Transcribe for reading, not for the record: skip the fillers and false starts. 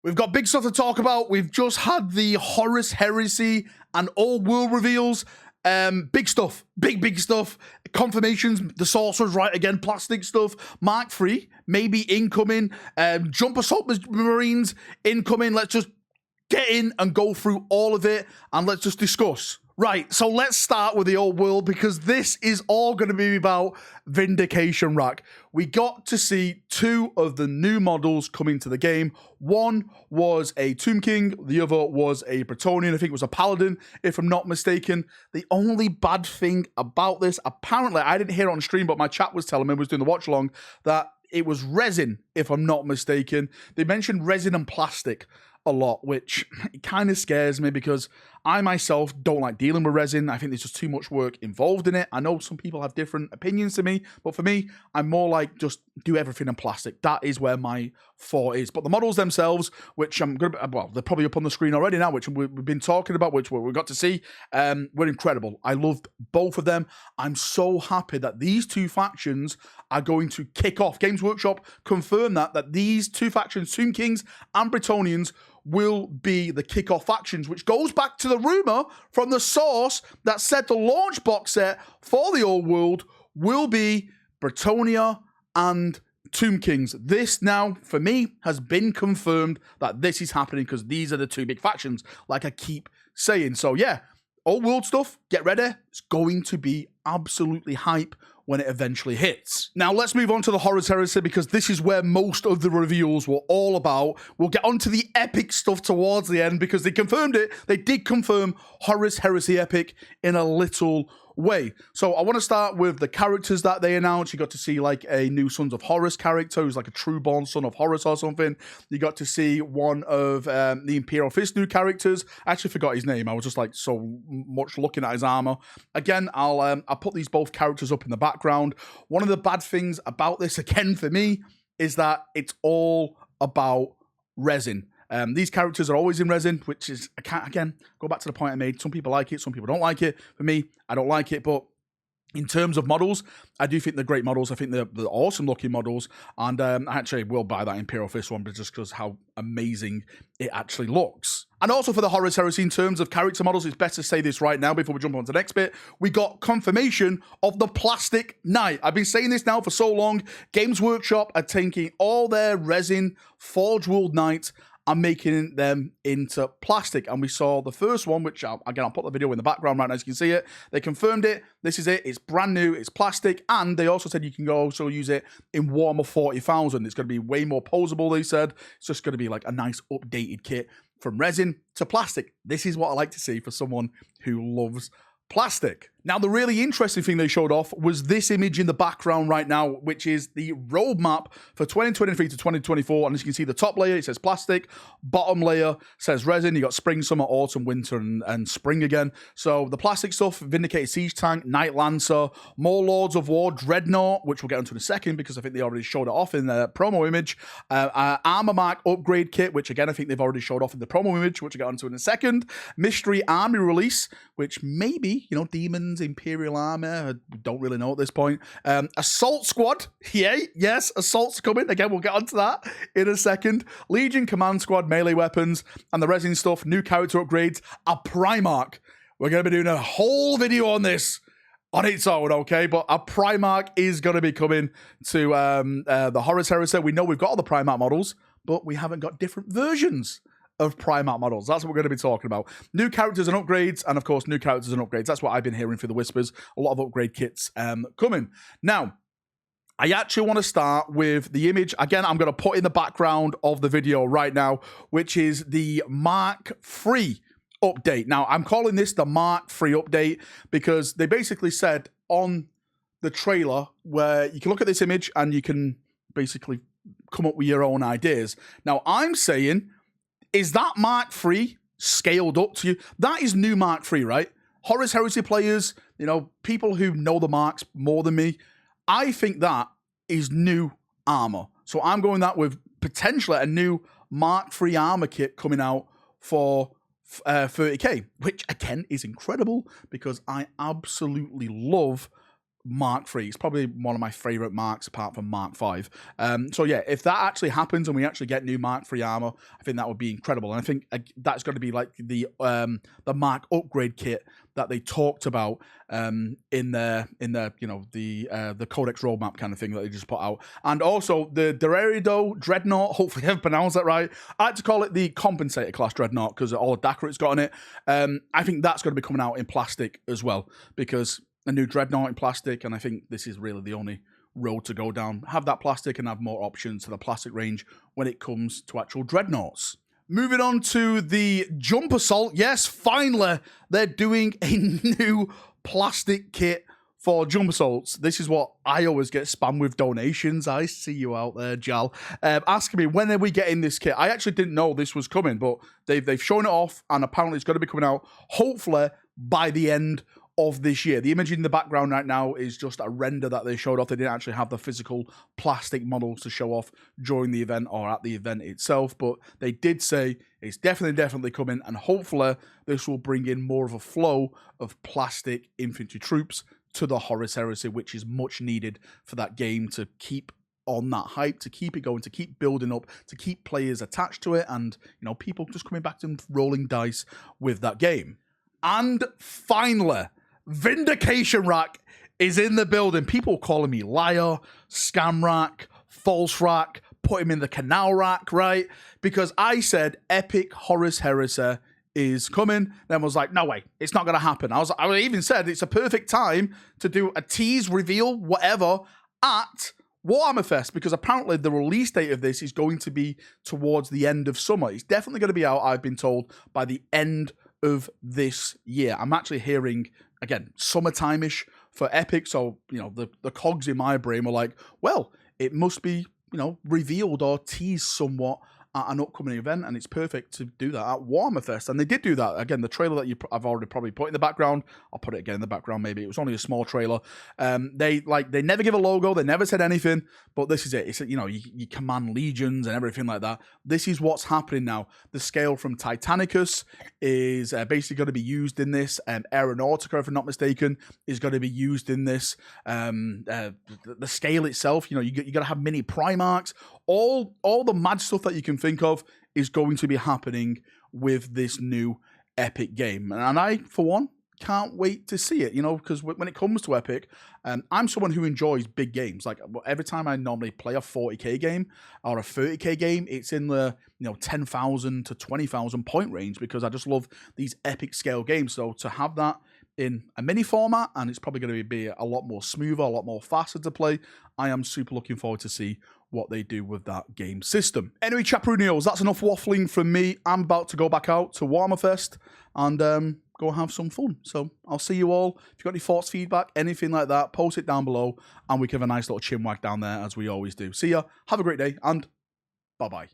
We've got big stuff to talk about. We've just had the Horus Heresy and Old World reveals. Big stuff. Big stuff. Confirmations. The Sorcerer's right again. Plastic stuff. Mark III, maybe incoming. Jump Assault Marines incoming. Let's just get in and go through all of it, and let's just discuss. Right, so let's start with the Old World, because this is all going to be about Vindication Rack. We got to see two of the new models coming to the game. One was a Tomb King, the other was a Bretonnian. I think it was a Paladin, if I'm not mistaken. The only bad thing about this, apparently, I didn't hear it on stream, but my chat was telling me, I was doing the watch along, that it was resin, if I'm not mistaken. They mentioned resin and plastic a lot, which kind of scares me because I myself don't like dealing with resin. I think there's just too much work involved in it. I know some people have different opinions to me, but for me, I'm more like just do everything in plastic. That is where my thought is. But the models themselves, which I'm going to, well, they're probably up on the screen already now, which we've been talking about, which we got to see, were incredible. I loved both of them. I'm so happy that these two factions are going to kick off. Games Workshop confirmed that these two factions, Tomb Kings and Bretonnians, will be the kickoff factions, which goes back to the rumor from the source that said the launch box set for the Old World will be Bretonnia and Tomb Kings. This now, for me, has been confirmed that this is happening because these are the two big factions, like I keep saying. So yeah, Old World stuff, get ready. It's going to be absolutely hype when it eventually hits. Now, let's move on to the Horus Heresy, because this is where most of the reveals were all about. We'll get onto the epic stuff towards the end, because they confirmed it. They did confirm Horus Heresy Epic in a little way. So I want to start with the characters that they announced. You got to see like a new Sons of Horus character who's like a true-born son of Horus or something. You got to see one of the Imperial Fist new characters. I actually forgot his name. I was just like so much looking at his armor. Again, I'll put these both characters up in the background. One of the bad things about this, again for me, is that it's all about resin. These characters are always in resin, which is, I can't, again, go back to the point I made. Some people like it, some people don't like it. For me, I don't like it, but in terms of models, I do think they're great models. I think they're awesome looking models, and I actually will buy that Imperial Fist one, but just because how amazing it actually looks. And also for the Horus Heresy, in terms of character models, it's best to say this right now before we jump on to the next bit. We got confirmation of the Plastic Knight. I've been saying this now for so long. Games Workshop are taking all their resin Forge World Knights and making them into plastic. And we saw the first one, which, I'll put the video in the background right now, as you can see it. They confirmed it. This is it. It's brand new. It's plastic. And they also said you can also use it in Warhammer 40,000. It's going to be way more posable, they said. It's just going to be like a nice updated kit from resin to plastic. This is what I like to see for someone who loves plastic. Now, the really interesting thing they showed off was this image in the background right now, which is the roadmap for 2023 to 2024. And as you can see, the top layer, it says plastic. Bottom layer says resin. You got spring, summer, autumn, winter, and spring again. So the plastic stuff, Vindicated Siege Tank, Knight Lancer, more Lords of War, Dreadnought, which we'll get into in a second because I think they already showed it off in the promo image. Armor Mark Upgrade Kit, which again, I think they've already showed off in the promo image, which we'll get into in a second. Mystery Army Release, which maybe, Demons, Imperial Army, I don't really know at this point. Assault Squad, yes, Assault's coming. Again, we'll get onto that in a second. Legion Command Squad, melee weapons, and the resin stuff, new character upgrades, a Primarch. We're going to be doing a whole video on this on its own, okay? But a Primarch is going to be coming to the Horus Heresy. We know we've got all the Primarch models, but we haven't got different versions of Primarch models. That's what we're going to be talking about. New characters and upgrades, and of course, new characters and upgrades. That's what I've been hearing through the whispers. A lot of upgrade kits coming. Now, I actually want to start with the image. Again, I'm going to put in the background of the video right now, which is the Mark III update. Now, I'm calling this the Mark III update because they basically said on the trailer where you can look at this image and you can basically come up with your own ideas. Now, I'm saying, is that Mark III scaled up to you? That is new Mark III, right? Horus Heresy players, people who know the marks more than me, I think that is new armor. So I'm going that with potentially a new Mark III armor kit coming out for 30k, which again is incredible because I absolutely love Mark III. It's probably one of my favorite marks apart from Mark V. So yeah, if that actually happens and we actually get new Mark III armor, I think that would be incredible. And I think that's going to be like the Mark upgrade kit that they talked about in the the Codex roadmap kind of thing that they just put out. And also the Dererido Dreadnought, hopefully I've pronounced that right. I like to call it the Compensator class Dreadnought because all the Dakar it's got on it. I think that's going to be coming out in plastic as well, because a new Dreadnought in plastic, and I think this is really the only road to go down. Have that plastic and have more options to the plastic range when it comes to actual Dreadnoughts. Moving on to the Jump Assault. Yes, finally, they're doing a new plastic kit for Jump Assaults. This is what I always get spammed with donations. I see you out there, Jal. Asking me, when are we getting this kit? I actually didn't know this was coming, but they've shown it off, and apparently it's going to be coming out, hopefully, by the end of this year. The image in the background right now is just a render that they showed off. They didn't actually have the physical plastic models to show off during the event or at the event itself, but they did say it's definitely coming, and hopefully this will bring in more of a flow of plastic infantry troops to the Horus Heresy, which is much needed for that game to keep on that hype, to keep it going, to keep building up, to keep players attached to it, and people just coming back to rolling dice with that game. And finally, Vindication Rack is in the building. People calling me liar, scam rack, false rack, put him in the canal rack, right? Because I said Epic Horus Heresy is coming. Then was like, no way, it's not going to happen. I even said it's a perfect time to do a tease, reveal, whatever, at Warhammer Fest, because apparently the release date of this is going to be towards the end of summer. It's definitely going to be out, I've been told, by the end of this year. I'm actually hearing, again, summertime-ish for Epic, so, the cogs in my brain were like, well, it must be, revealed or teased somewhat at an upcoming event, and it's perfect to do that at Warhammer Fest. And they did do that. Again, the trailer that I've already probably put in the background, I'll put it again in the background maybe. It was only a small trailer. They never give a logo, they never said anything, but this is it. It's, you command legions and everything like that. This is what's happening now. The scale from Titanicus is basically going to be used in this. Aeronautica, if I'm not mistaken, is going to be used in this. The scale itself, you got to have mini Primarchs. All the mad stuff that you can think of is going to be happening with this new Epic game. And I, for one, can't wait to see it, because when it comes to Epic, I'm someone who enjoys big games. Like, every time I normally play a 40k game or a 30k game, it's in the 10,000 to 20,000 point range, because I just love these epic scale games. So to have that in a mini format, and it's probably going to be a lot more smoother, a lot more faster to play, I am super looking forward to see what they do with that game system. Anyway, Chaprunios, that's enough waffling from me. I'm about to go back out to Warhammer Fest and go have some fun. So I'll see you all. If you've got any thoughts, feedback, anything like that, post it down below, and we can have a nice little chinwag down there, as we always do. See ya, have a great day, and bye-bye.